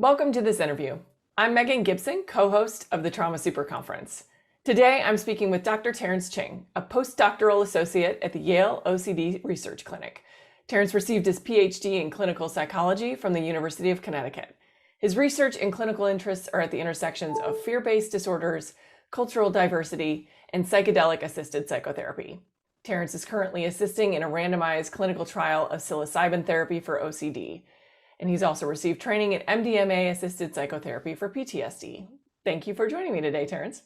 Welcome to this interview. I'm Megan Gibson, co-host of the Trauma Super Conference. Today, I'm speaking with Dr. Terrence Ching, a postdoctoral associate at the Yale OCD Research Clinic. Terrence received his PhD in clinical psychology from the University of Connecticut. His research and clinical interests are at the intersections of fear-based disorders, cultural diversity, and psychedelic-assisted psychotherapy. Terrence is currently assisting in a randomized clinical trial of psilocybin therapy for OCD. And he's also received training in MDMA-assisted psychotherapy for PTSD. Thank you for joining me today, Terrence.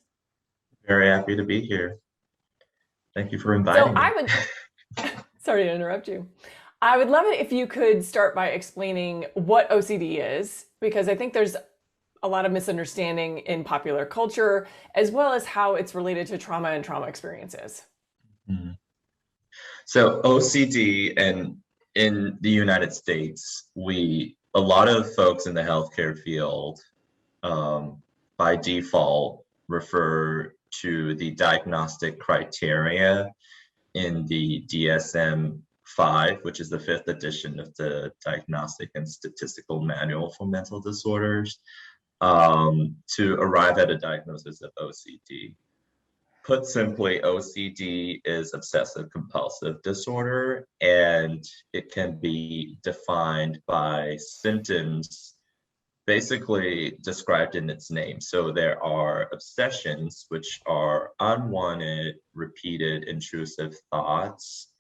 Very happy to be here. Thank you for So inviting me. sorry to interrupt you. I would love it if you could start by explaining what OCD is, because I think there's a lot of misunderstanding in popular culture, as well as how it's related to trauma and trauma experiences. Mhm. So OCD, and in the United States, a lot of folks in the healthcare field, by default, refer to the diagnostic criteria in the DSM-5, which is the fifth edition of the Diagnostic and Statistical Manual for Mental Disorders, to arrive at a diagnosis of OCD. Put simply, OCD is obsessive compulsive disorder, and it can be defined by symptoms basically described in its name. So there are obsessions, which are unwanted, repeated, intrusive thoughts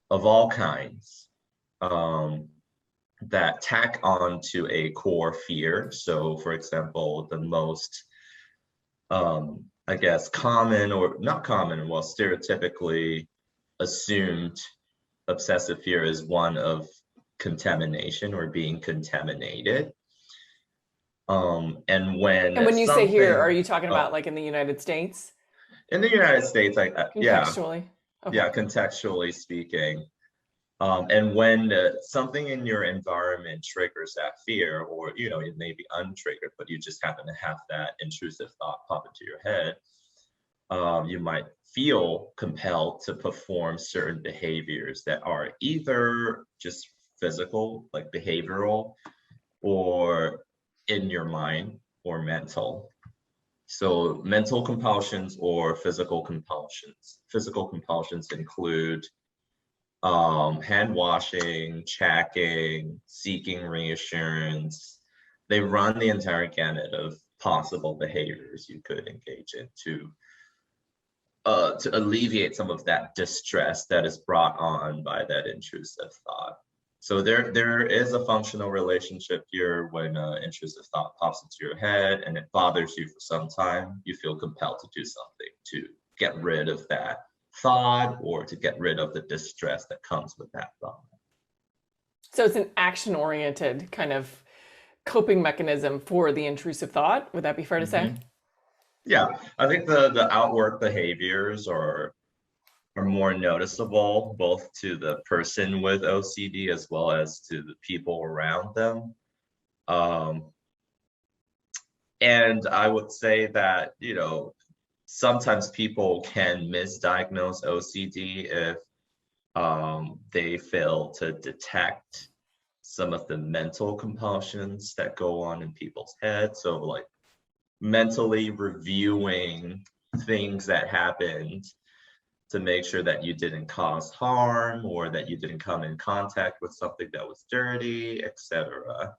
of all kinds, that tack on to a core fear. So, for example, the most I guess common, or not common, well, stereotypically assumed obsessive fear is one of contamination or being contaminated. And And when when you say here, are something, you talking about oh, like in the United States, in the United States, yeah, contextually? Okay. yeah, contextually speaking, and when something in your environment triggers that fear, or it may be untriggered, but you just happen to have that intrusive thought pop into your head, you might feel compelled to perform certain behaviors that are either just physical, like behavioral, or in your mind, or mental. So mental compulsions or physical compulsions. Physical compulsions include hand washing, checking, seeking reassurance. They run the entire gamut of possible behaviors you could engage in to alleviate some of that distress that is brought on by that intrusive thought. So there is a functional relationship here. When an intrusive thought pops into your head and it bothers you for some time, you feel compelled to do something to get rid of that thought, or to get rid of the distress that comes with that thought. So it's an action-oriented kind of coping mechanism for the intrusive thought. Would that be fair to say? Mm-hmm. Yeah, I think the outward behaviors are more noticeable, both to the person with OCD as well as to the people around them. And I would say that, sometimes people can misdiagnose OCD if they fail to detect some of the mental compulsions that go on in people's heads. So, like, mentally reviewing things that happened to make sure that you didn't cause harm, or that you didn't come in contact with something that was dirty, etc.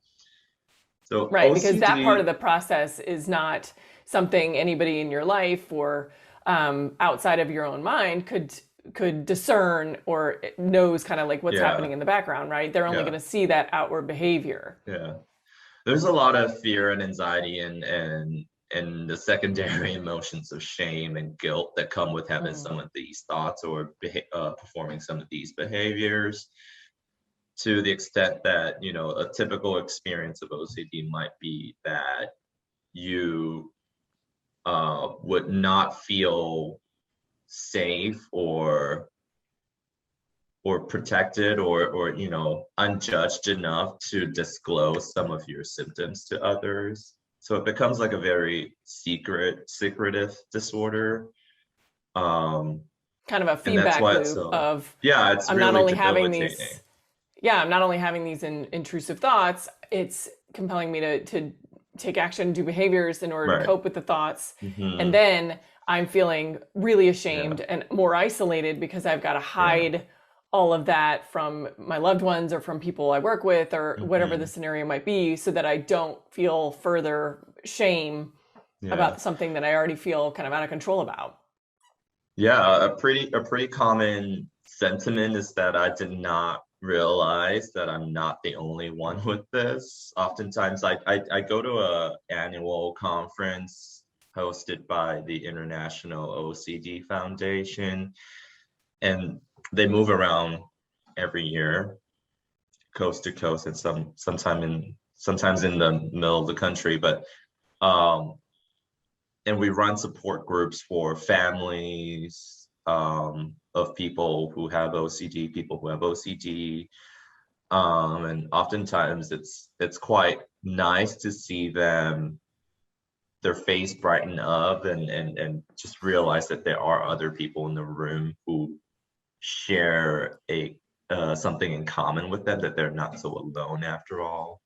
So Right, because that part of OCD, the process is not something anybody in your life or outside of your own mind could discern or knows kind of like what's happening yeah, in the background, right? They're only going yeah, to see that outward behavior. yeah. There's a lot of fear and anxiety and the secondary emotions of shame and guilt that come with having Mm. some of these thoughts, or performing some of these behaviors, to the extent that, a typical experience of OCD might be that you would not feel safe, or protected, or unjudged enough to disclose some of your symptoms to others. So it becomes like a very secretive disorder. Um, Kind of a and that's feedback why it's loop so, of yeah, it's I'm not really only having debilitating. these, yeah, I'm not only having these intrusive thoughts, it's compelling me to take action, do behaviors in order to Right. cope with the thoughts. And Hmm. then I'm feeling really Yeah. ashamed and more isolated because I've got to Yeah. hide all of that from my loved ones or from people I work with or whatever the Hmm. scenario might be, so that I don't feel further shame Yeah. about something that I already feel kind of out of control about. Yeah, a pretty common sentiment is that I did not realize that I'm not the only one with this. Oftentimes I go to a annual conference hosted by the International OCD Foundation, and they move around every year, coast to coast, and sometimes in the middle of the country. But um and we run support groups for families of people who have OCD, people who have OCD. And oftentimes it's quite nice to see their face brighten up and just realize that there are other people in the room who share a something in common with them, that they're not so alone after all,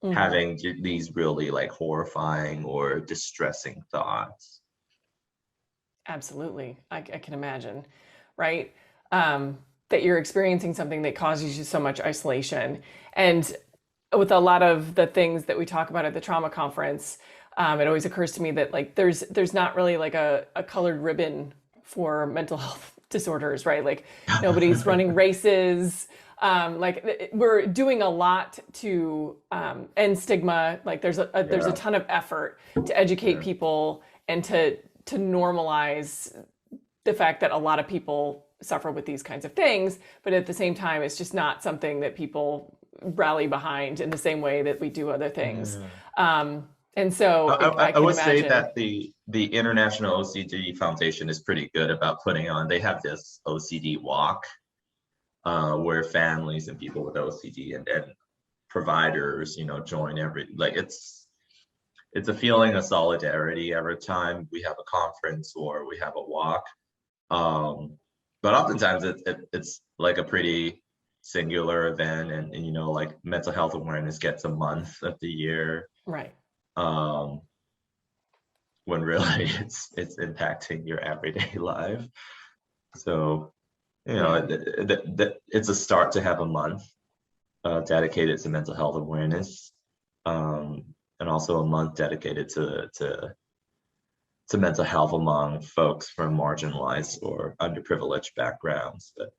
Hmm. having these really like horrifying or distressing thoughts. Absolutely. I can imagine, right? Um, that you're experiencing something that causes you so much isolation. And with a lot of the things that we talk about at the trauma conference, it always occurs to me that like there's not really like a colored ribbon for mental health disorders, right? Like nobody's running races. We're doing a lot to end stigma. Like there's a Yeah. ton of effort to educate Yeah. people and to normalize the fact that a lot of people suffer with these kinds of things, but at the same time, it's just not something that people rally behind in the same way that we do other things. Yeah. And so I I can would say imagine. that the International OCD Foundation is pretty good about putting on. They have this OCD walk, where families and people with OCD and providers, join every like it's a feeling of solidarity every time we have a conference or we have a walk. Um, but oftentimes it's like a pretty singular event, and like mental health awareness gets a month of the year. Right. Um, when really it's impacting your everyday life. So, Yeah. it's a start to have a month dedicated to mental health awareness, um, and also a month dedicated to mental health among folks from marginalized or underprivileged backgrounds. But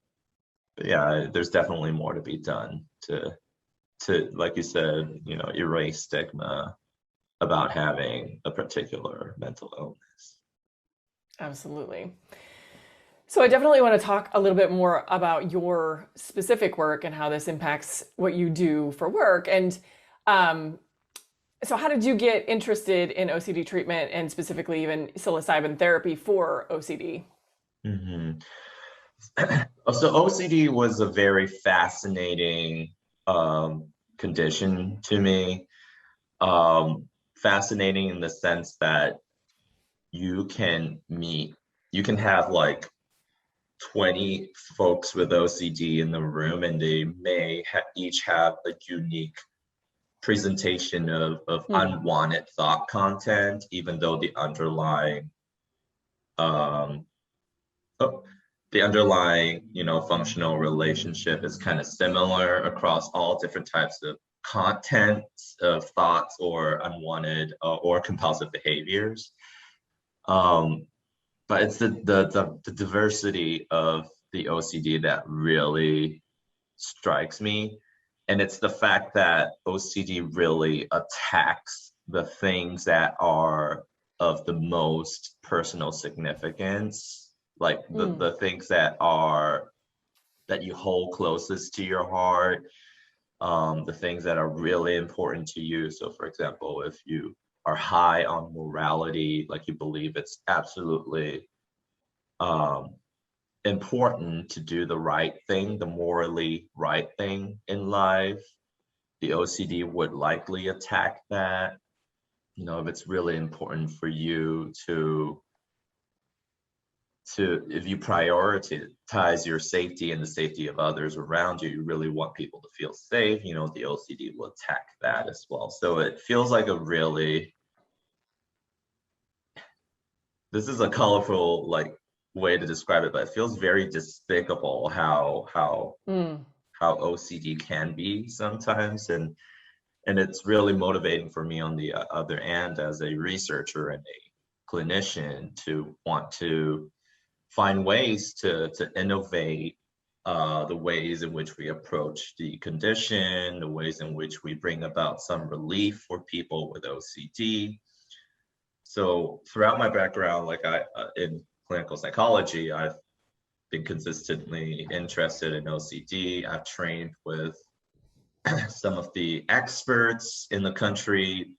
yeah, there's definitely more to be done to like you said, erase stigma about having a particular mental illness. Absolutely. So I definitely want to talk a little bit more about your specific work and how this impacts what you do for work. And um, so, how did you get interested in OCD treatment and specifically even psilocybin therapy for OCD? Mhm. So OCD was a very fascinating condition to me. Um, Fascinating in the sense that you can meet, you can have like 20 folks with OCD in the room, and they may each have a unique presentation of Hmm. unwanted thought content, even though um, oh, the underlying, functional relationship is kind of similar across all different types of content of thoughts or unwanted or compulsive behaviors. Um, but it's the diversity of the OCD that really strikes me. And it's the fact that OCD really attacks the things that are of the most personal significance, like Mm. the things that you hold closest to your heart, the things that are really important to you. So, for example, if you are high on morality, like you believe it's absolutely um, important to do the right thing, the morally right thing in life, the OCD would likely attack that. If it's really important for you if you prioritize your safety and the safety of others around you, you really want people to feel safe, the OCD will attack that as well. So it feels like this is a colorful way to describe it, but it feels very despicable how OCD can be sometimes, and it's really motivating for me on the other end as a researcher and a clinician to want to find ways to innovate the ways in which we approach the condition, the ways in which we bring about some relief for people with OCD. So throughout my background, in clinical psychology, I've been consistently interested in OCD. I've trained with some of the experts in the country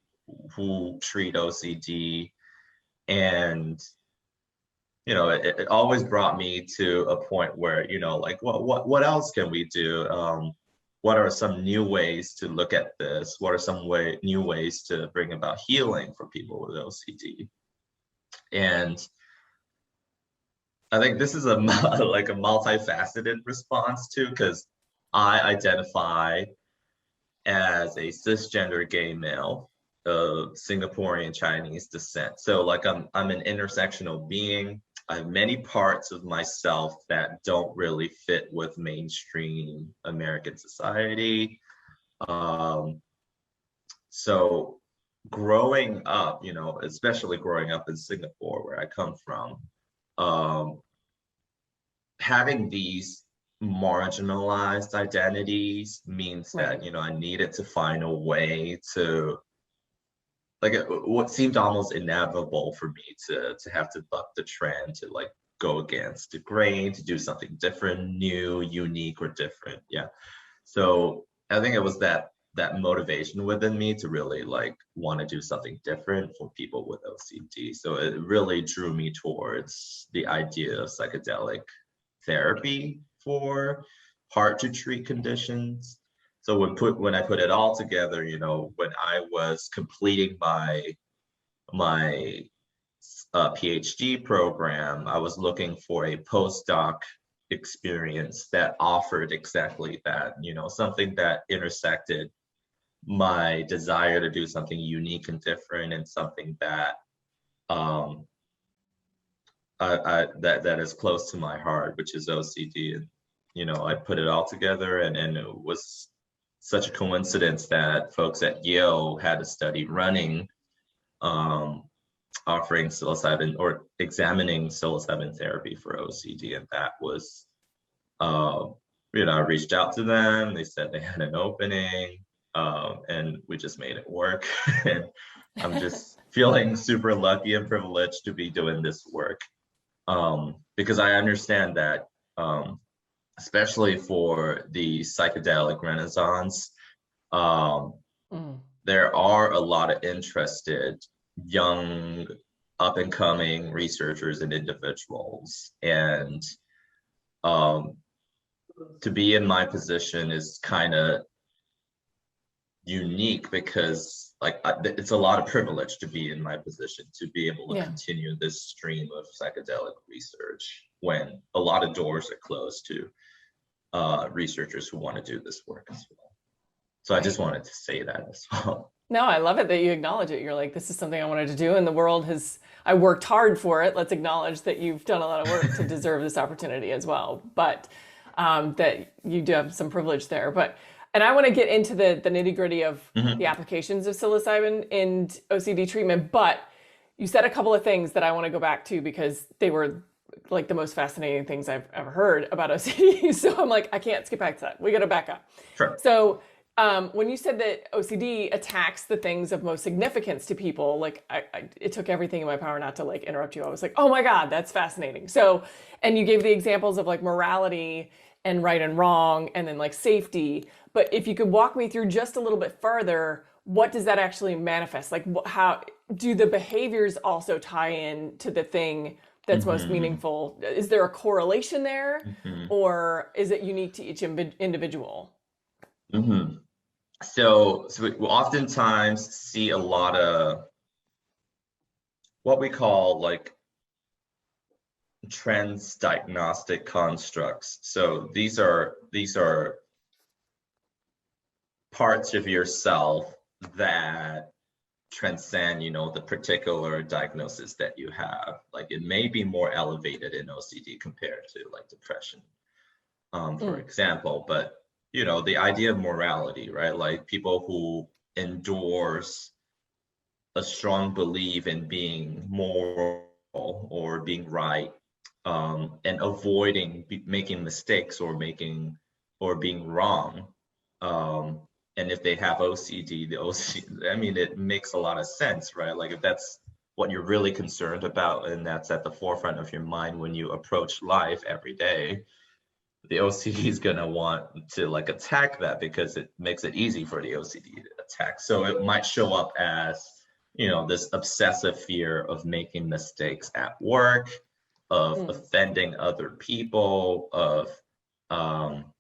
who treat OCD, and it always brought me to a point where what else can we do? What are some new ways to look at this? What are some new ways to bring about healing for people with OCD? And I think this is a multifaceted response too, because I identify as a cisgender gay male of Singaporean Chinese descent. So I'm an intersectional being. I have many parts of myself that don't really fit with mainstream American society. So growing up, especially growing up in Singapore, where I come from, having these marginalized identities means that, I needed to find a way to, what seemed almost inevitable for me to have to buck the trend, to go against the grain, to do something different, new, unique, or different. Yeah. So I think it was that motivation within me to really want to do something different for people with OCD. So it really drew me towards the idea of psychedelic therapy for hard to treat conditions. So when I put it all together, when I was completing my PhD program, I was looking for a postdoc experience that offered exactly that, something that intersected my desire to do something unique and different, and something that that is close to my heart, which is OCD. And I put it all together, and it was such a coincidence that folks at Yale had a study running offering psilocybin or examining psilocybin therapy for OCD, and that was I reached out to them. They said they had an opening, and we just made it work. And I'm just feeling super lucky and privileged to be doing this work, because I understand that, especially for the psychedelic renaissance, there are a lot of interested young up and coming researchers and individuals, and to be in my position is kind of unique, because it's a lot of privilege to be in my position, to be able to continue this stream of psychedelic research when a lot of doors are closed to researchers who want to do this work as well. So I just wanted to say that as well. No, I love it that you acknowledge it. You're like, this is something I wanted to do, and the world I worked hard for it. Let's acknowledge that you've done a lot of work to deserve this opportunity as well, but that you do have some privilege there. And I want to get into the nitty gritty of the applications of psilocybin in OCD treatment, but you said a couple of things that I want to go back to, because they were the most fascinating things I've ever heard about OCD. So I'm like, I can't skip back to that. We got to back up. Sure. So when you said that OCD attacks the things of most significance to people, it took everything in my power not to interrupt you. I was like, oh my God, that's fascinating. So, and you gave the examples of morality and right and wrong, and then safety. But if you could walk me through just a little bit further, what does that actually manifest? How do the behaviors also tie in to the thing that's most meaningful? Is there a correlation there, or is it unique to each individual? So we oftentimes see a lot of what we call trans diagnostic constructs. So these are parts of yourself that transcend, the particular diagnosis that you have. Like it may be more elevated in OCD compared to like depression, for Mm, example. But the idea of morality, right? Like people who endorse a strong belief in being moral or being right, and avoiding making mistakes or being wrong. And if they have OCD, I mean, it makes a lot of sense, right? Like if that's what you're really concerned about and that's at the forefront of your mind when you approach life every day, the OCD is going to want to like attack that because it makes it easy for the OCD to attack. So it might show up as, this obsessive fear of making mistakes at work, of mm, offending other people, of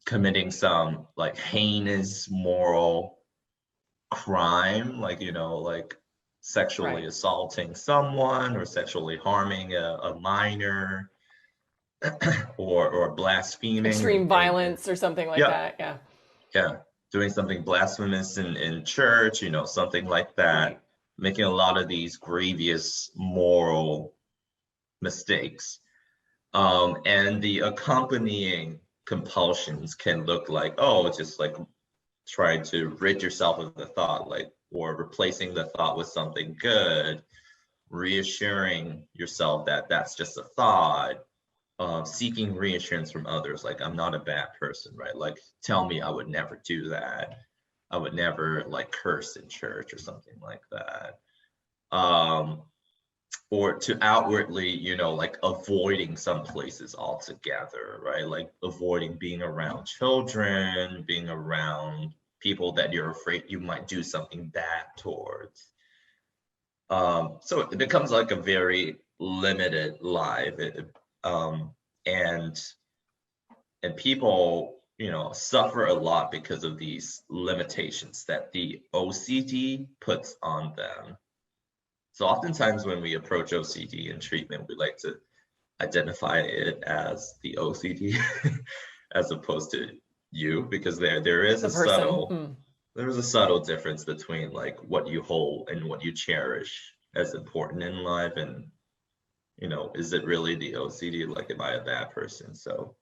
committing some like heinous moral crime, like, like sexually right. assaulting someone or sexually harming a minor, or blaspheming Extreme violence or something like yeah, that. Yeah. yeah, doing something blasphemous in church, something like that, Right. making a lot of these grievous moral mistakes. And the accompanying compulsions can look like, oh, just like trying to rid yourself of the thought, like, or replacing the thought with something good, reassuring yourself that that's just a thought, seeking reassurance from others, like I'm not a bad person, right? Like tell me I would never do that. I would never like curse in church or something like that. Um, or to outwardly, like avoiding some places altogether, right? Like avoiding being around children, being around people that you're afraid you might do something bad towards. So it becomes like a very limited life. Um, and and people, suffer a lot because of these limitations that the OCD puts on them. So oftentimes when we approach OCD in treatment, we like to identify it as the OCD as opposed to you, because there is The a person. subtle there's a subtle difference between like what you hold and what you cherish as important in life. And is it really the OCD? Like, am I a bad person? So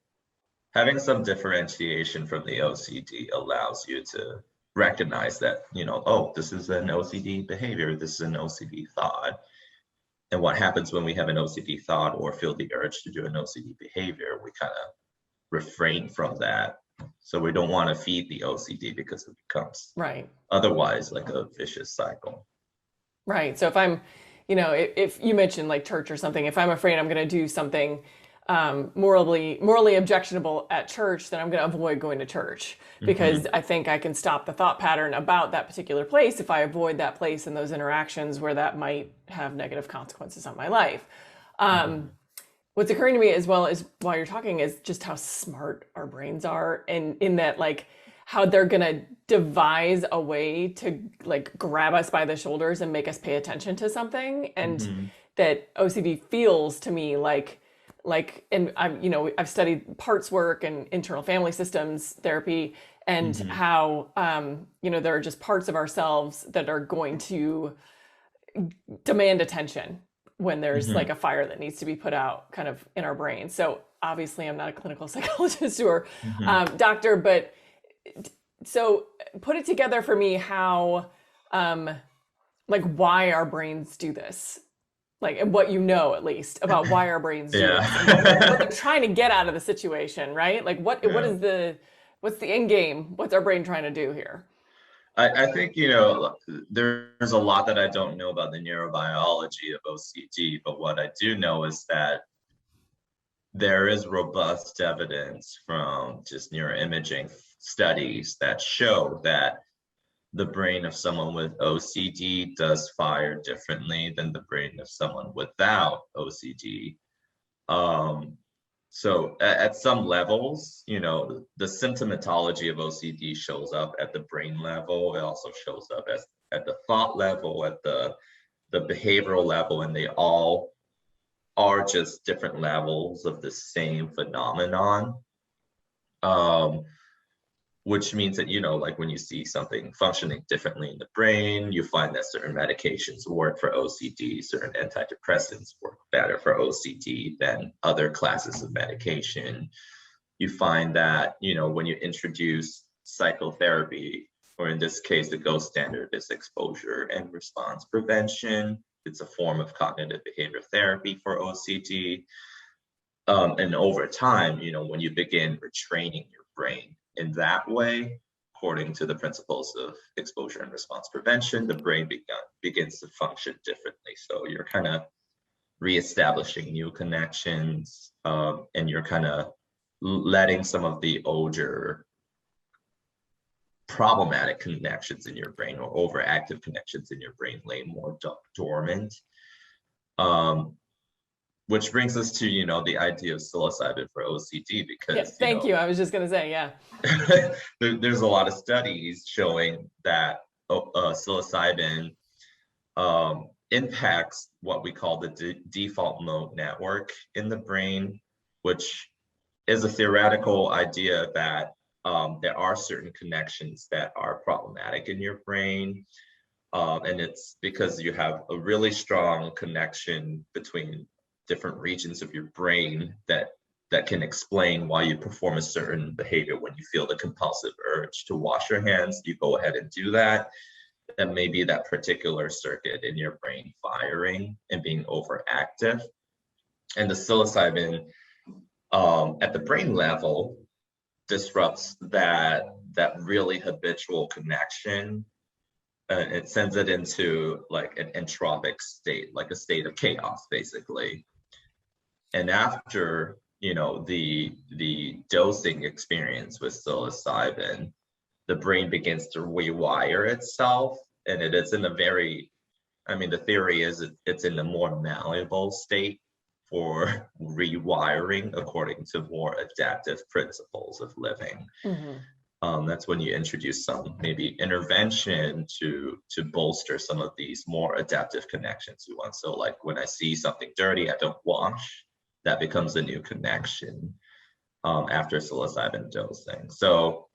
having some differentiation from the OCD allows you to recognize that, oh, this is an OCD behavior, this is an OCD thought. And what happens when we have an OCD thought or feel the urge to do an OCD behavior, we kind of refrain from that. So we don't want to feed the OCD because it becomes Right. otherwise like a vicious cycle. Right. So if I'm, if you mentioned like church or something, if I'm afraid I'm going to do something morally objectionable at church, then I'm going to avoid going to church because Mm-hmm. I think I can stop the thought pattern about that particular place if I avoid that place and those interactions where that might have negative consequences on my life. Mm-hmm. What's occurring to me as well is while you're talking is just how smart our brains are, and in that like how they're gonna devise a way to like grab us by the shoulders and make us pay attention to something. And Mm-hmm. that OCD feels to me like and I've studied parts work and internal family systems therapy, and Mm-hmm. how there are just parts of ourselves that are going to demand attention when there's like Mm-hmm. a fire that needs to be put out kind of in our brain. So obviously I'm not a clinical psychologist or Mm-hmm. doctor, but so put it together for me how um, like why our brains do this, like and what at least about why our brains do this and what they're Yeah. trying to get out of the situation, right? Like what Yeah. is what's the end game? What's our brain trying to do here? I think, there's a lot that I don't know about the neurobiology of OCD, but what I do know is that there is robust evidence from just neuroimaging studies that show that the brain of someone with OCD does fire differently than the brain of someone without OCD. Um, so at some levels, the symptomatology of OCD shows up at the brain level. It also shows up at the thought level, at the behavioral level, and they all are just different levels of the same phenomenon. Um, which means that, like when you see something functioning differently in the brain, you find that certain medications work for OCD, certain antidepressants work better for OCD than other classes of medication. You find that, when you introduce psychotherapy, or in this case, the gold standard is exposure and response prevention. It's a form of cognitive behavior therapy for OCD. And over time, when you begin retraining your brain in that way, according to the principles of exposure and response prevention, the brain begins to function differently. So you're kind of reestablishing new connections, and you're kind of letting some of the older problematic connections in your brain or overactive connections in your brain lay more dormant. Which brings us to, the idea of psilocybin for OCD, because Yes, thank you. I was just going to say, yeah. There's a lot of studies showing that psilocybin impacts what we call the default mode network in the brain, which is a theoretical idea that there are certain connections that are problematic in your brain. And it's because you have a really strong connection between different regions of your brain that can explain why you perform a certain behavior. When you feel the compulsive urge to wash your hands, you go ahead and do that. That may be that particular circuit in your brain firing and being overactive. And the psilocybin at the brain level disrupts that really habitual connection. It sends it into like an entropic state, like a state of chaos, basically. And after, the dosing experience with psilocybin, the brain begins to rewire itself. And it is in a the theory is it's in a more malleable state for rewiring according to more adaptive principles of living. Mm-hmm. That's when you introduce some maybe intervention to bolster some of these more adaptive connections you want. So like when I see something dirty, I don't wash. That becomes a new connection after psilocybin dosing. So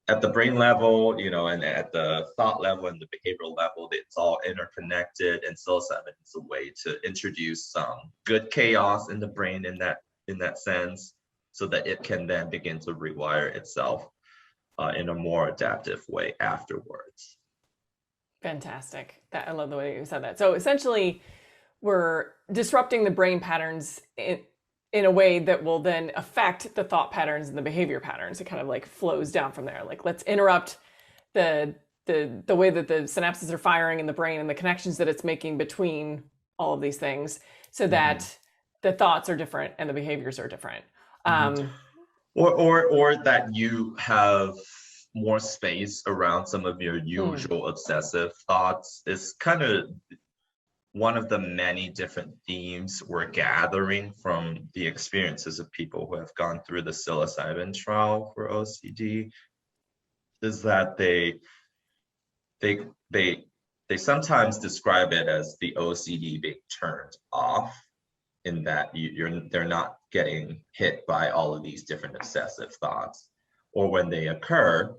at the brain level, and at the thought level and the behavioral level, it's all interconnected. And psilocybin is a way to introduce some good chaos in the brain in that sense, so that it can then begin to rewire itself in a more adaptive way afterwards. Fantastic. I love the way you said that. So essentially, we're disrupting the brain patterns in a way that will then affect the thought patterns and the behavior patterns. It kind of like flows down from there. Like, let's interrupt the way that the synapses are firing in the brain and the connections that it's making between all of these things, so that the thoughts are different and the behaviors are different. Or that you have more space around some of your usual obsessive thoughts is kind of one of the many different themes we're gathering from the experiences of people who have gone through the psilocybin trial for OCD, is that they sometimes describe it as the OCD being turned off, in that they're not getting hit by all of these different obsessive thoughts, or when they occur,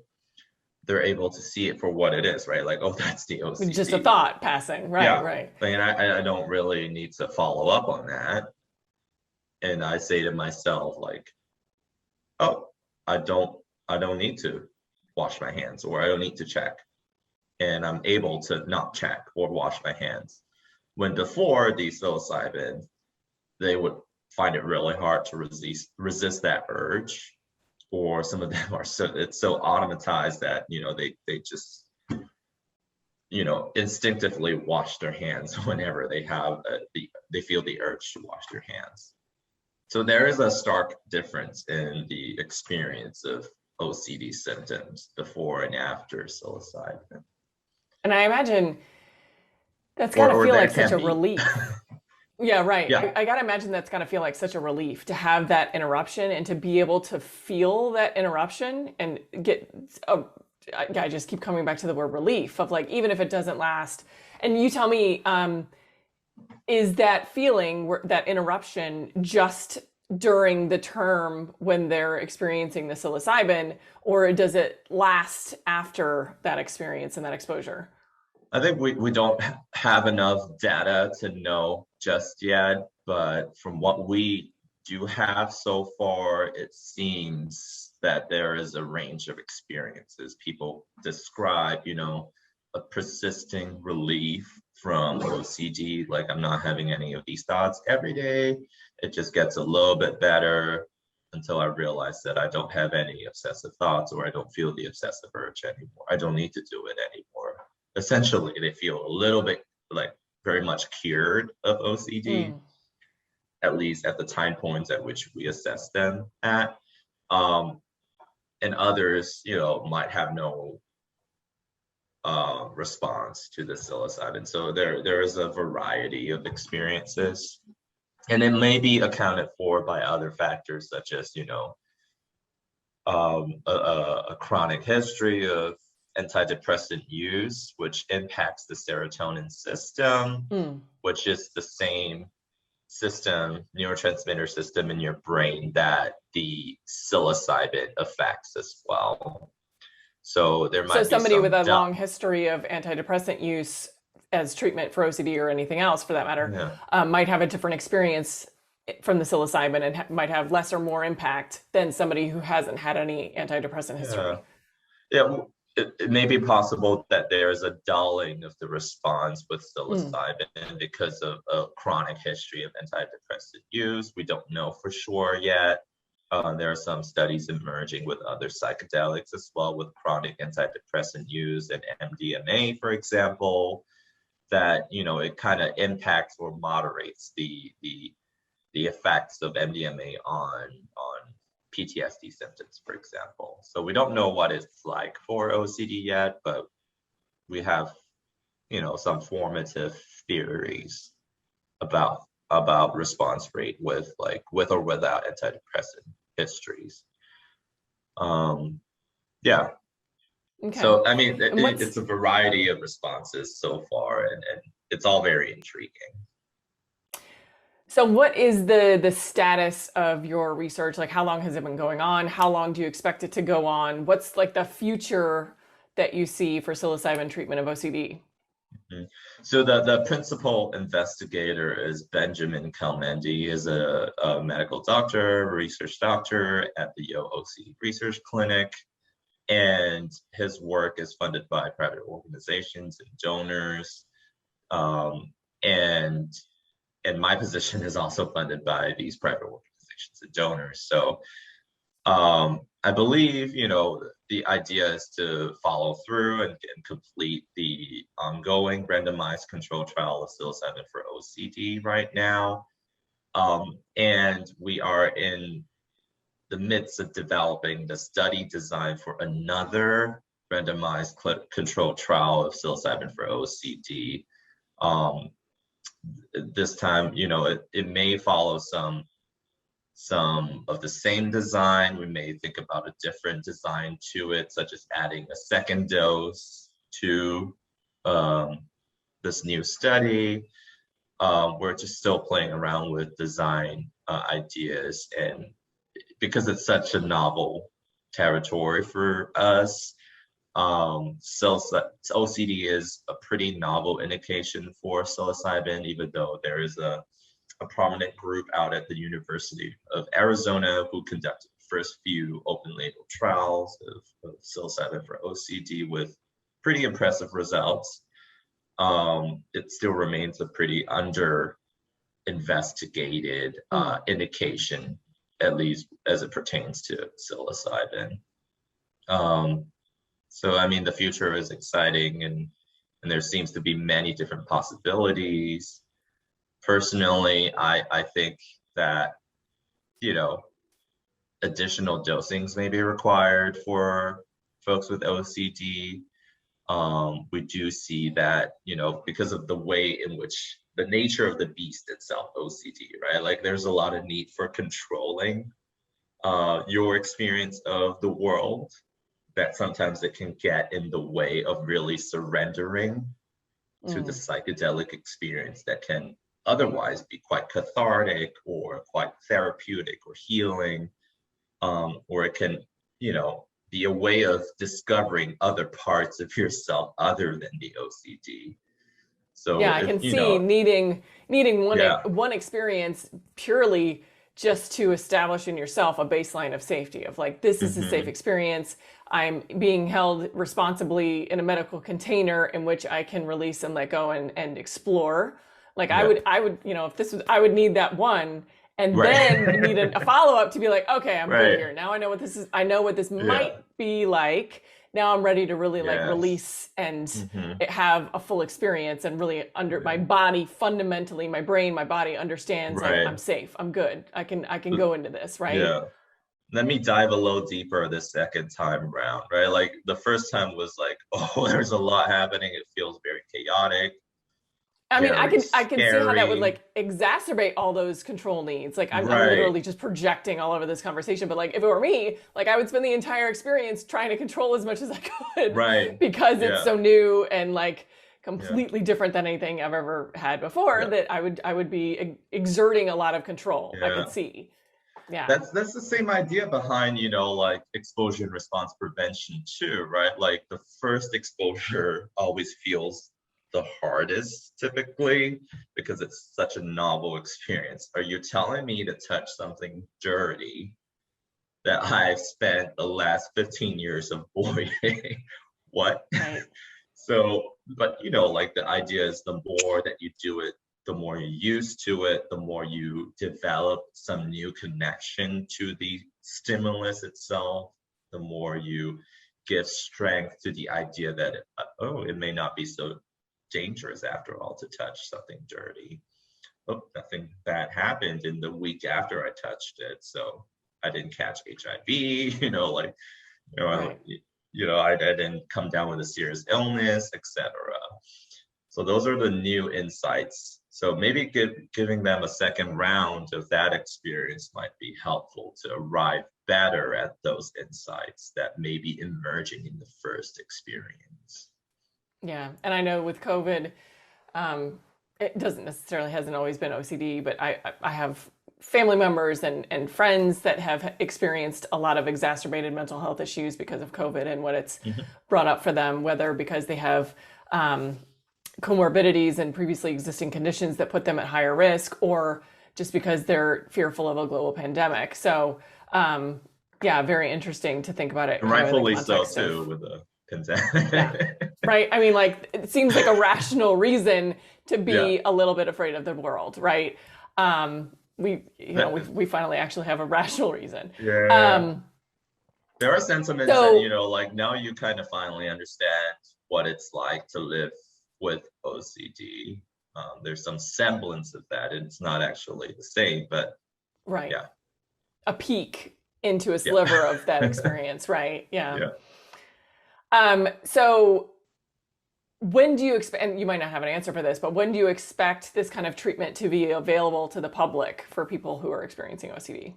they're able to see it for what it is, right? Like, oh, that's the OCD. Just a thought passing, right? Yeah. Right. And I don't really need to follow up on that. And I say to myself, like, oh, I don't need to wash my hands, or I don't need to check. And I'm able to not check or wash my hands. When before the psilocybin, they would find it really hard to resist that urge. Or some of them it's so automatized that, they just, instinctively wash their hands whenever they have they feel the urge to wash their hands. So there is a stark difference in the experience of OCD symptoms before and after psilocybin. And I imagine that's got to feel like such a relief. Yeah, right. Yeah. I got to imagine that's got to feel like such a relief to have that interruption and to be able to feel that interruption and I just keep coming back to the word relief of, like, even if it doesn't last. And you tell me, is that feeling, that interruption, just during the term when they're experiencing the psilocybin, or does it last after that experience and that exposure? I think we don't have enough data to know just yet, but from what we do have so far, it seems that there is a range of experiences. People describe, a persisting relief from OCD, like I'm not having any of these thoughts every day. It just gets a little bit better until I realize that I don't have any obsessive thoughts or I don't feel the obsessive urge anymore. I don't need to do it anymore. Essentially, they feel a little bit like very much cured of OCD, Mm. at least at the time points at which we assess them at. Um, and others, might have no response to the psilocybin. So there is a variety of experiences, and it may be accounted for by other factors such as, a chronic history of antidepressant use, which impacts the serotonin system, Mm. which is the same system, neurotransmitter system in your brain that the psilocybin affects as well. So there So might be somebody with some a doubt. long history of antidepressant use as treatment for OCD or anything else for that matter Yeah. might have a different experience from the psilocybin and might have less or more impact than somebody who hasn't had any antidepressant Yeah. history. Yeah, it may be possible that there's a dulling of the response with Mm. psilocybin because of a chronic history of antidepressant use. We don't know for sure yet. There are some studies emerging with other psychedelics as well, with chronic antidepressant use and MDMA, for example, that it kind of impacts or moderates the effects of MDMA on PTSD symptoms, for example. So we don't know what it's like for OCD yet, but we have, some formative theories about response rate with or without antidepressant histories. Yeah. Okay. So I mean, And what's it's a variety of responses so far, and it's all very intriguing. so what is the status of your research? Like how long has it been going on? How long do you expect it to go on? What's like the future that you see for psilocybin treatment of OCD? Mhm. So the principal investigator is Benjamin Kelmendi, is a medical doctor, research doctor at the Yale OCD Research Clinic, and his work is funded by private organizations and donors. And my position is also funded by these private organizations and donors. So I believe, the idea is to follow through and complete the ongoing randomized control trial of psilocybin for OCD right now. And we are in the midst of developing the study design for another randomized control trial of psilocybin for OCD. Um, this time, it may follow some of the same design. We may think about a different design to it, such as adding a second dose to um, this new study. We're just still playing around with design ideas, and because it's such a novel territory for us, OCD is a pretty novel indication for psilocybin, even though there is a prominent group out at the University of Arizona who conducted the first few open label trials of psilocybin for OCD with pretty impressive results. It still remains a pretty under investigated Mm. indication, at least as it pertains to psilocybin. Um, so, I mean, the future is exciting, and there seems to be many different possibilities. Personally, I think that, you know, additional dosings may be required for folks with OCD. We do see that, because of the way in which the nature of the beast itself, OCD, right? Like there's a lot of need for controlling your experience of the world, that sometimes it can get in the way of really surrendering to the Mm. psychedelic experience that can otherwise be quite cathartic or quite therapeutic or healing, or it can, be a way of discovering other parts of yourself other than the OCD. Yeah, So I if can see needing yeah, one experience purely just to establish in yourself a baseline of safety of like, this is a safe hmm experience. I'm being held responsibly in a medical container in which I can release and let go and explore. Like yeah, I would, if this was, I would need that one and right, then need a follow up to be like, okay, I'm good right, here. Now I know what this is. I know what this yeah, might be like. Now I'm ready to really like yes, release and hmm have a full experience and really under my yeah, body fundamentally, my brain, my body understands like I'm right, safe, I'm good, I can go into this, right? yeah. Let me dive a little deeper the second time around, right? Like the first time was like, oh, there's a lot happening. It feels very chaotic, I mean, I very can I can see how that would scary. like exacerbate all those control needs. Like I'm Right, literally just projecting all over this conversation, but like if it were me, like I would spend the entire experience trying to control as much as I could right. because it's Yeah, so new and like yeah, completely different than anything I've ever had before yeah, that I would be exerting a lot of control. I could yeah. see. Yeah. That's the same idea behind, like exposure and response prevention too, right? Like the first exposure always feels the hardest typically because it's such a novel experience. Are you telling me to touch something dirty that I've spent the last 15 years avoiding? What? Right. But like the idea is the more that you do it, the more you're used to it, the more you develop some new connection to the stimulus itself, the more you give strength to the idea that, it may not be so dangerous after all to touch something dirty. Oh, nothing bad happened in the week after I touched it, so I didn't catch HIV, like, you know, Right. I didn't come down with a serious illness, etc. So those are the new insights. So maybe giving them a second round of that experience might be helpful to arrive better at those insights that may be emerging in the first experience. Yeah. And I know with COVID, um, it doesn't necessarily hasn't always been OCD, but I have family members and friends that have experienced a lot of exacerbated mental health issues because of COVID and what it's Mhm. brought up for them, whether because they have comorbidities and previously existing conditions that put them at higher risk, or just because they're fearful of a global pandemic. So, yeah, very interesting to think about it And kind of in the rightfully so context of, too with the yeah, pandemic. right. I mean, like, it seems like a rational reason to Yeah. be a little bit afraid of the world, right? That- We finally actually have a rational reason. yeah. Um, There are sentiments that, so like now you kind of finally understand what it's like to live with OCD. There's some semblance of that. It's not actually the same, but right, yeah, a peek into a yeah, sliver of that experience, right? Yeah. yeah. So when do you expect, and you might not have an answer for this, but when do you expect this kind of treatment to be available to the public for people who are experiencing OCD?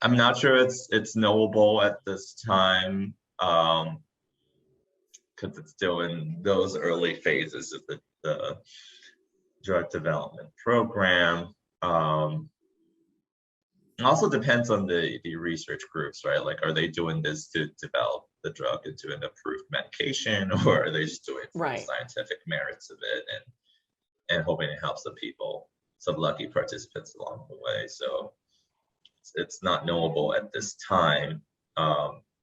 I'm not sure it's knowable at this time, because it's still in those early phases of the drug development program. It also depends on the research groups, right? Like, are they doing this to develop the drug into an approved medication, or are they just doing it for the Right. scientific merits of it and hoping it helps some people, some lucky participants along the way? So it's not knowable at this time,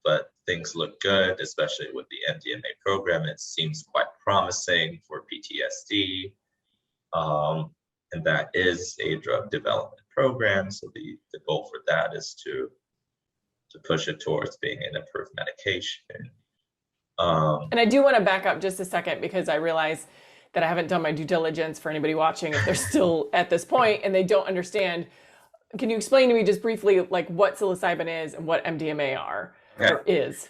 but things look good, especially with the MDMA program. It seems quite promising for PTSD. And that is a drug development program. So the goal for that is to push it towards being an approved medication. Um, And I do want to back up just a second because I realize that I haven't done my due diligence for anybody watching if they're still at this point and they don't understand. Can you explain to me just briefly like what psilocybin is and what MDMA are okay. or is?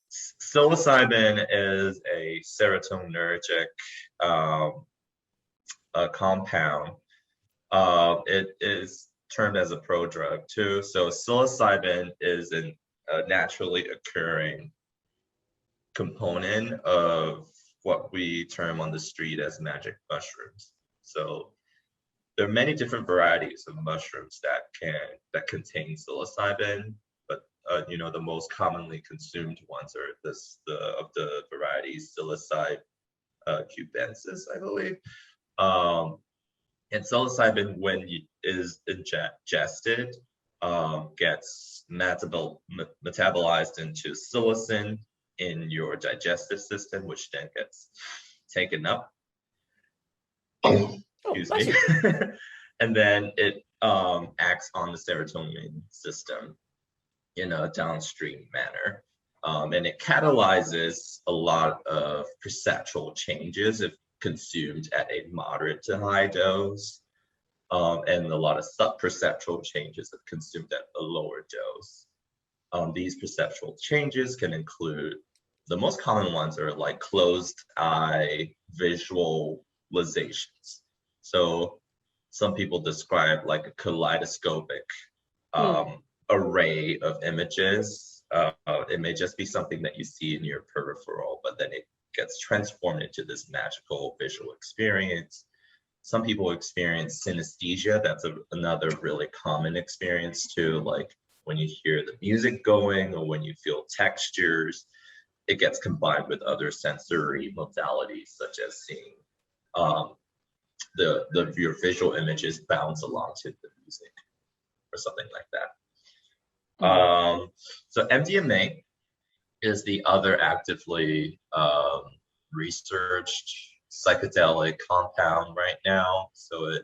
Psilocybin is a serotonergic a compound. It is termed as a prodrug too. So psilocybin is a naturally occurring component of what we term on the street as magic mushrooms. So there are many different varieties of mushrooms that contain psilocybin, but the most commonly consumed ones are the varieties psilocybe cubensis, I believe. And psilocybin, when is ingested, gets metabolized into psilocin in your digestive system, which then gets taken up. Excuse me. And then it acts on the serotonin system in a downstream manner. And it catalyzes a lot of perceptual changes if consumed at a moderate to high dose, and a lot of sub-perceptual changes if consumed at a lower dose. These perceptual changes can include, the most common ones are like closed eye visualizations. So some people describe like a kaleidoscopic array of images. It may just be something that you see in your peripheral, but then it gets transformed into this magical visual experience. Some people experience synesthesia. That's another really common experience too. Like when you hear the music going or when you feel textures, it gets combined with other sensory modalities, such as seeing your visual images bounce along to the music or something like that. So MDMA is the other actively researched psychedelic compound right now. So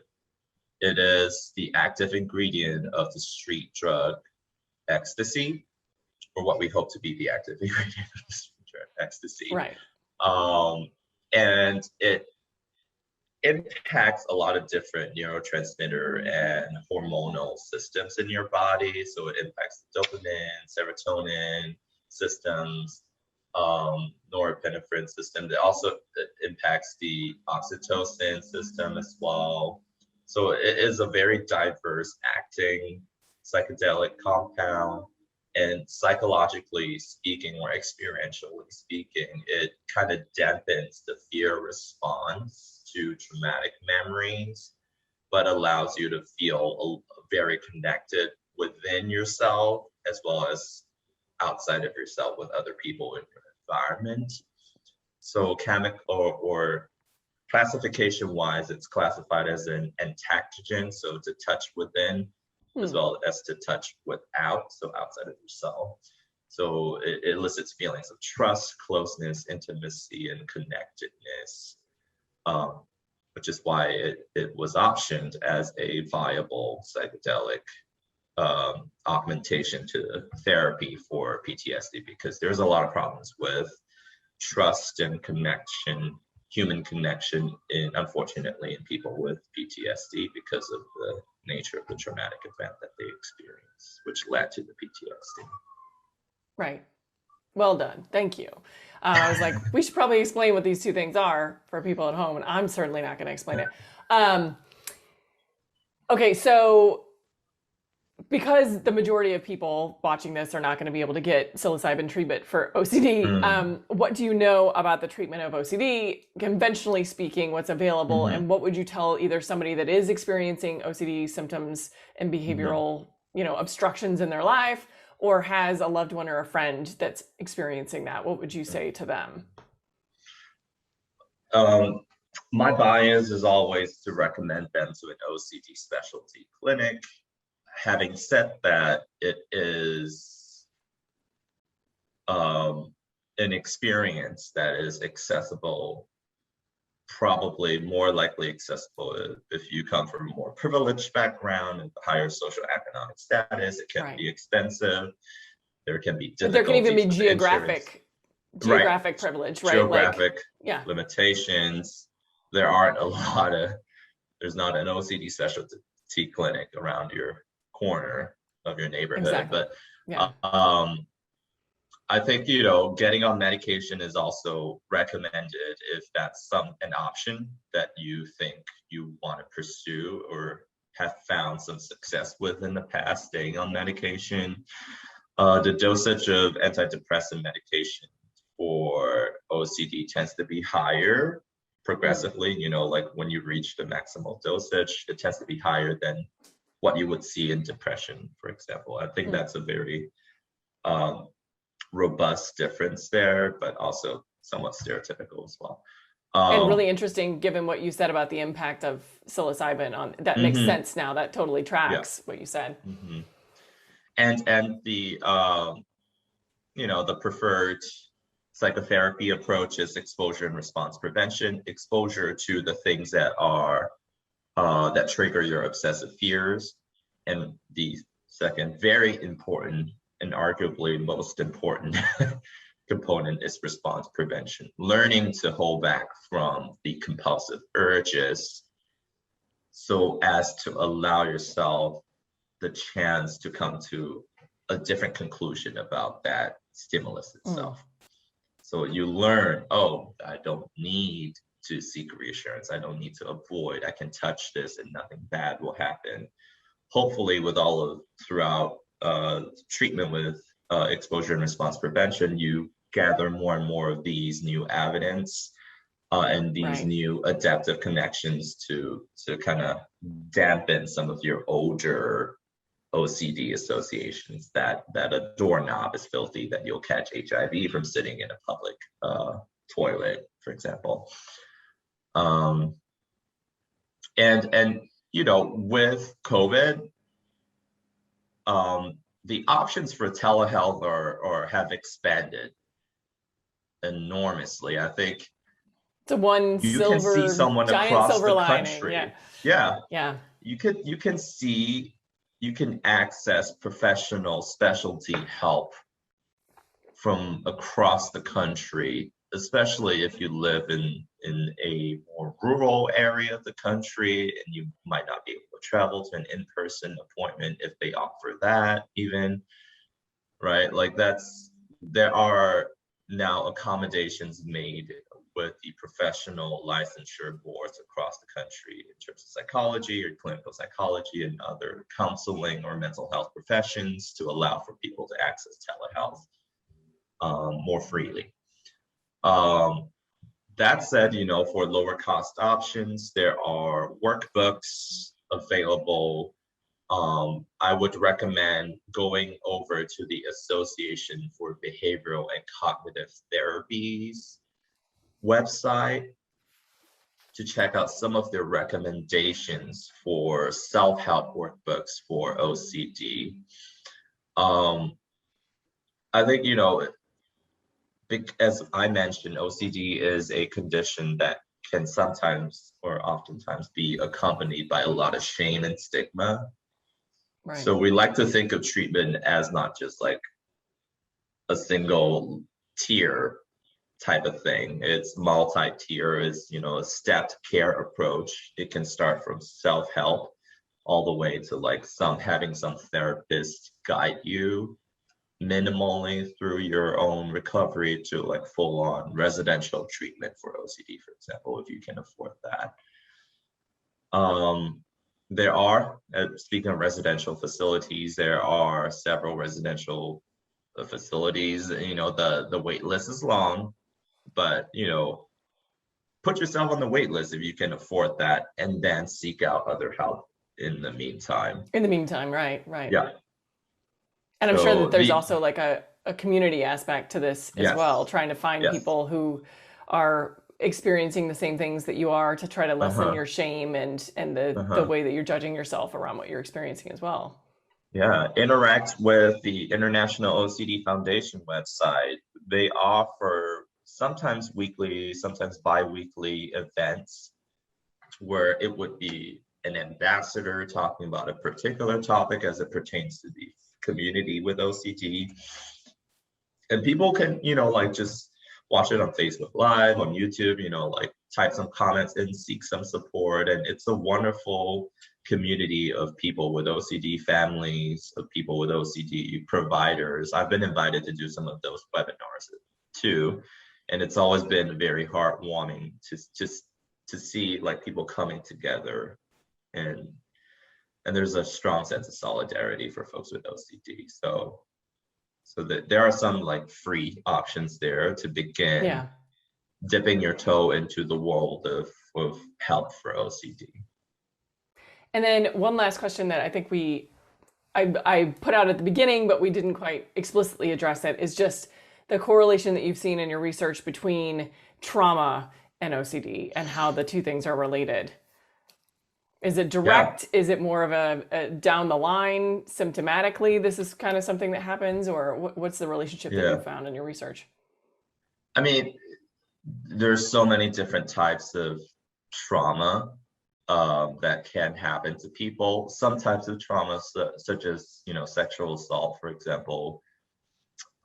it is the active ingredient of the street drug ecstasy, or what we hope to be the active ingredient of the street drug ecstasy. Right. And it impacts a lot of different neurotransmitter and hormonal systems in your body. So it impacts the dopamine, serotonin systems, norepinephrine system. It also impacts the oxytocin system as well. So it is a very diverse acting psychedelic compound. And psychologically speaking, or experientially speaking, it kind of dampens the fear response to traumatic memories, but allows you to feel very connected within yourself as well as outside of yourself with other people in your environment. So chemical or classification wise, it's classified as an entactogen, so to touch within, as well as to touch without, so outside of yourself. So it elicits feelings of trust, closeness, intimacy, and connectedness, which is why it was optioned as a viable psychedelic augmentation to therapy for PTSD, because there's a lot of problems with trust and connection, human connection, unfortunately, in people with PTSD because of the nature of the traumatic event that they experienced, which led to the PTSD. Right. Well done. Thank you. I was like, we should probably explain what these two things are for people at home, and I'm certainly not going to explain it. Okay, so because the majority of people watching this are not going to be able to get psilocybin treatment for OCD, what do you know about the treatment of OCD, conventionally speaking, what's available, and what would you tell either somebody that is experiencing OCD symptoms and behavioral, obstructions in their life, or has a loved one or a friend that's experiencing that? What would you say to them? My bias is always to recommend them to an OCD specialty clinic. Having said that, it is an experience that is accessible, probably more likely accessible if you come from a more privileged background and higher social economic status. It can be expensive. There can be difficulties. There can even be geographic privilege, right? Geographic limitations. There's not an OCD specialty clinic around your corner of your neighborhood. But I think getting on medication is also recommended if that's an option that you think you want to pursue or have found some success with in the past, staying on medication. The dosage of antidepressant medication for OCD tends to be higher progressively, like when you reach the maximal dosage, it tends to be higher than what you would see in depression, for example. I think that's a very robust difference there, but also somewhat stereotypical as well. And really interesting, given what you said about the impact of psilocybin on that. Makes sense now. That totally tracks what you said. And the the preferred psychotherapy approach is exposure and response prevention. Exposure to the things that are that trigger your obsessive fears, and the second very important and arguably most important component is response prevention. Learning to hold back from the compulsive urges so as to allow yourself the chance to come to a different conclusion about that stimulus itself. So you learn, oh, I don't need to seek reassurance. I don't need to avoid. I can touch this and nothing bad will happen. Hopefully, with all of throughout treatment with exposure and response prevention, you gather more and more of these new evidence and these new adaptive connections to kind of dampen some of your older OCD associations, that a doorknob is filthy, that you'll catch HIV from sitting in a public toilet, for example. And with COVID, the options for telehealth or have expanded enormously. I think it's a one you silver, can see someone giant across silver the lining. country. Yeah. You can access professional specialty help from across the country, especially if you live in a more rural area of the country and you might not be able to travel to an in-person appointment if they offer that even, right? Like there are now accommodations made with the professional licensure boards across the country in terms of psychology or clinical psychology and other counseling or mental health professions to allow for people to access telehealth more freely. That said, for lower cost options, there are workbooks available. I would recommend going over to the Association for Behavioral and Cognitive Therapies website to check out some of their recommendations for self-help workbooks for OCD. I think, as I mentioned, OCD is a condition that can sometimes or oftentimes be accompanied by a lot of shame and stigma. Right. So we like to think of treatment as not just like a single tier type of thing. It's multi-tier, it's, a stepped care approach. It can start from self-help all the way to having some therapist guide you minimally through your own recovery to full-on residential treatment for OCD, for example, if you can afford that. There are, speaking of residential facilities, there are several residential facilities. The wait list is long, but put yourself on the wait list if you can afford that, and then seek out other help in the meantime. Right. Yeah. And I'm sure that there's also a community aspect to this as well, trying to find people who are experiencing the same things that you are to try to lessen your shame and the way that you're judging yourself around what you're experiencing as well. Yeah, interact with the International OCD Foundation website. They offer sometimes weekly, sometimes bi-weekly events where it would be an ambassador talking about a particular topic as it pertains to the community with OCD. And people can, just watch it on Facebook Live, on YouTube, type some comments and seek some support. And it's a wonderful community of people with OCD, families of people with OCD, providers. I've been invited to do some of those webinars too. And it's always been very heartwarming to see people coming together, and there's a strong sense of solidarity for folks with OCD. So that there are some free options there to begin. dipping your toe into the world of help for OCD. And then one last question that I think I put out at the beginning, but we didn't quite explicitly address it, is just the correlation that you've seen in your research between trauma and OCD and how the two things are related. Is it Yeah, direct? Is it more of a down the line symptomatically? This is kind of something that happens, or what's the relationship that you yeah. found in your research? I mean, there's so many different types of trauma that can happen to people. Some types of trauma, such as sexual assault, for example,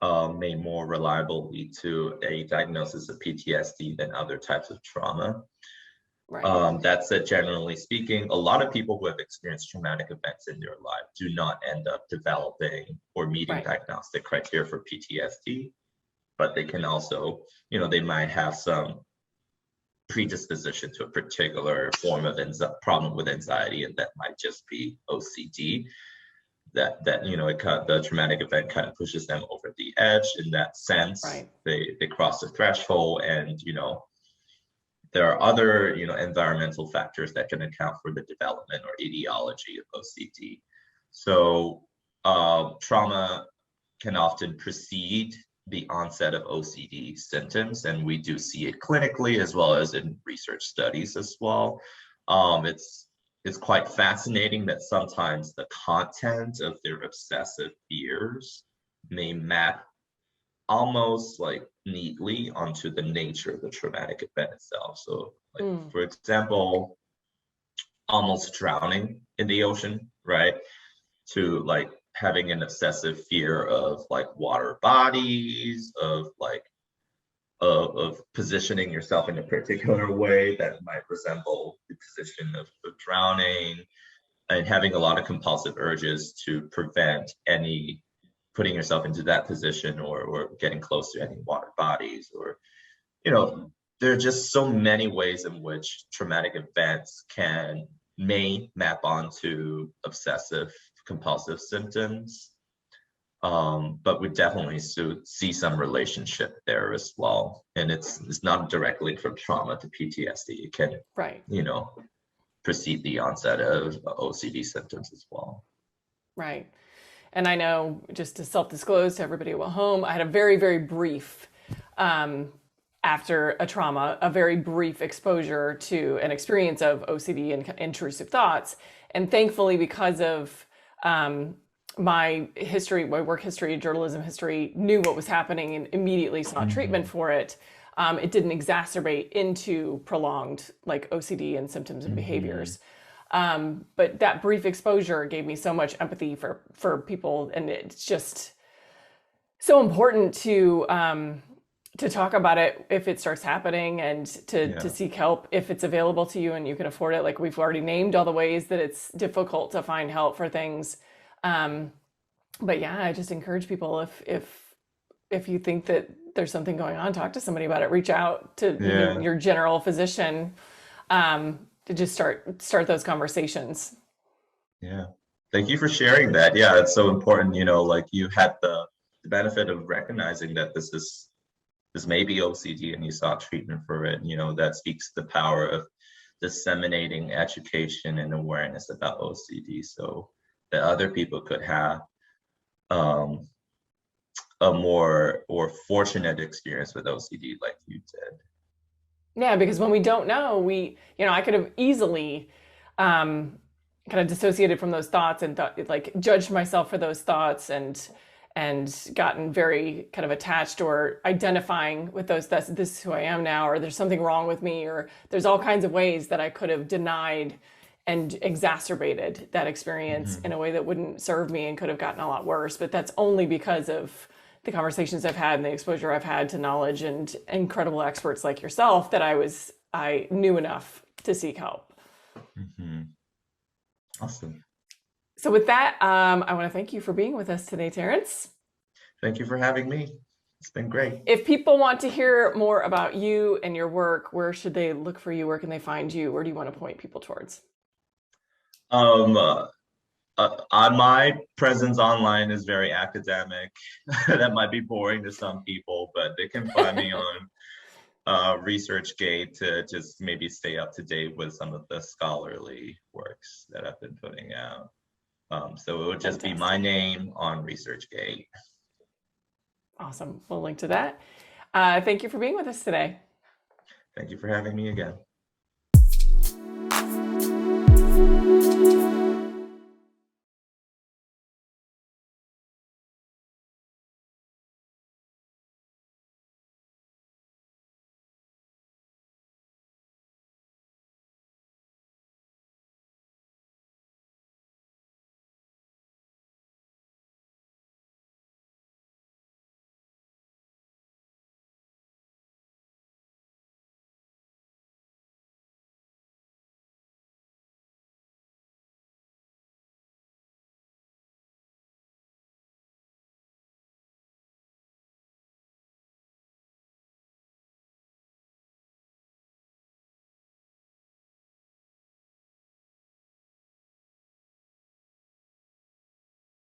may more reliable lead to a diagnosis of PTSD than other types of trauma. Right. That said, generally speaking, a lot of people who have experienced traumatic events in their life do not end up developing or meeting Right. diagnostic criteria for PTSD, but they can also, they might have some predisposition to a particular form of problem with anxiety, and that might just be OCD. That the traumatic event kind of pushes them over the edge. In that sense, Right. they cross the threshold, and there are other environmental factors that can account for the development or etiology of OCD. So trauma can often precede the onset of OCD symptoms, and we do see it clinically as well as in research studies as well. It's quite fascinating that sometimes the content of their obsessive fears may map almost like neatly onto the nature of the traumatic event itself. So, like Mm. for example, almost drowning in the ocean, right? To like having an obsessive fear of like water bodies, of like of positioning yourself in a particular way that might resemble the position of drowning, and having a lot of compulsive urges to prevent any putting yourself into that position, or getting close to any water bodies, or you know there are just so many ways in which traumatic events may map onto obsessive compulsive symptoms. But we definitely see some relationship there as well, and it's not a direct link from trauma to PTSD. It can Right. you know precede the onset of OCD symptoms as well. Right. And I know, just to self-disclose to everybody at home, I had a very, very brief, um, after a trauma, a very brief exposure to an experience of OCD and intrusive thoughts. And thankfully, because of my history, my work history, journalism history, knew what was happening and immediately sought treatment Mhm. for it. It didn't exacerbate into prolonged like OCD and symptoms and Mhm. behaviors. But that brief exposure gave me so much empathy for people, and it's just so important to talk about it if it starts happening, and to Yeah. seek help if it's available to you and you can afford it. Like we've already named all the ways that it's difficult to find help for things. Um, but yeah, I just encourage people, if you think that there's something going on, talk to somebody about it. Reach out to even Yeah. your general physician, to just start those conversations. Yeah. Thank you for sharing that. Yeah, it's so important, like you had the benefit of recognizing that this may be OCD and you sought treatment for it. That speaks to the power of disseminating education and awareness about OCD so that other people could have um, a more or fortunate experience with OCD like you did. Yeah, because when we don't know, I could have easily um, kind of dissociated from those thoughts and like judged myself for those thoughts, and gotten very kind of attached or identifying with those. This is who I am now, or there's something wrong with me, or there's all kinds of ways that I could have denied and exacerbated that experience in Mhm. a way that wouldn't serve me and could have gotten a lot worse. But that's only because of the conversations I've had and the exposure I've had to knowledge and incredible experts like yourself, that I knew enough to seek help. Mhm. Awesome. So with that, I want to thank you for being with us today, Terrence. Thank you for having me. It's been great. If people want to hear more about you and your work, where should they look for you? Where can they find you? Where do you want to point people towards? Um, uh, my presence online is very academic. That might be boring to some people, but they can find me on ResearchGate to just maybe stay up to date with some of the scholarly works that I've been putting out. So it would just be my name on ResearchGate. Awesome. We'll link to that. Thank you for being with us today. Thank you for having me again.